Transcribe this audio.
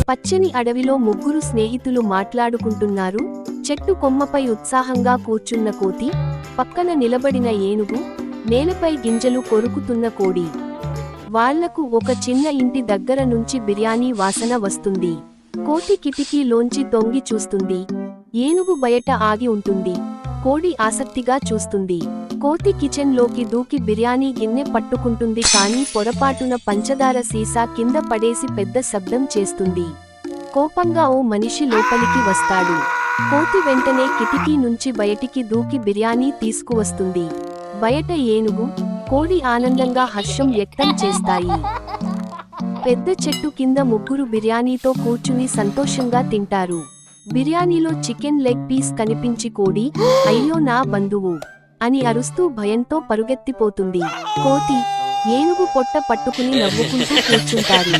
పచ్చని అడవిలో ముగ్గురు స్నేహితులు మాట్లాడుకుంటున్నారు. చెట్టు కొమ్మపై ఉత్సాహంగా కూర్చున్న కోతి, పక్కన నిలబడిన ఏనుగు, నేలపై గింజలు కొరుకుతున్న కోడి. వాళ్లకు ఒక చిన్న ఇంటి దగ్గర నుంచి బిర్యానీ వాసన వస్తుంది. కోతి కిటికీలోంచి తొంగి చూస్తుంది. ఏనుగు బయట ఆగి ఉంటుంది. కోడి ఆసక్తిగా చూస్తుంది. కోతి కిచెన్ లోకి దూకి బిర్యానీ గిన్నె పట్టుకుంటుంది. కానీ పొరపాటున పంచదార సీసా కింద పడేసి పెద్ద శబ్దం చేస్తుంది. కోపంగా ఓ మనిషి లోపలికి వస్తాడు. కోతి వెంటనే కిటికీ నుంచి బయటికి దూకి బిర్యానీ తీసుకువస్తుంది. బయట ఏనుగు, కోడి ఆనందంగా హర్షం వ్యక్తం చేస్తాయి. పెద్ద చెట్టు కింద ముగ్గురు బిర్యానీతో కూర్చుని సంతోషంగా తింటారు. బిర్యానీలో చికెన్ లెగ్ పీస్ కనిపించి కోడి, అయ్యో నా బంధువు అని అరుస్తూ భయంతో పరుగెత్తిపోతుంది. కోతి, ఏనుగు పొట్ట పట్టుకుని నవ్వుకుంటూ కూర్చుంటారు.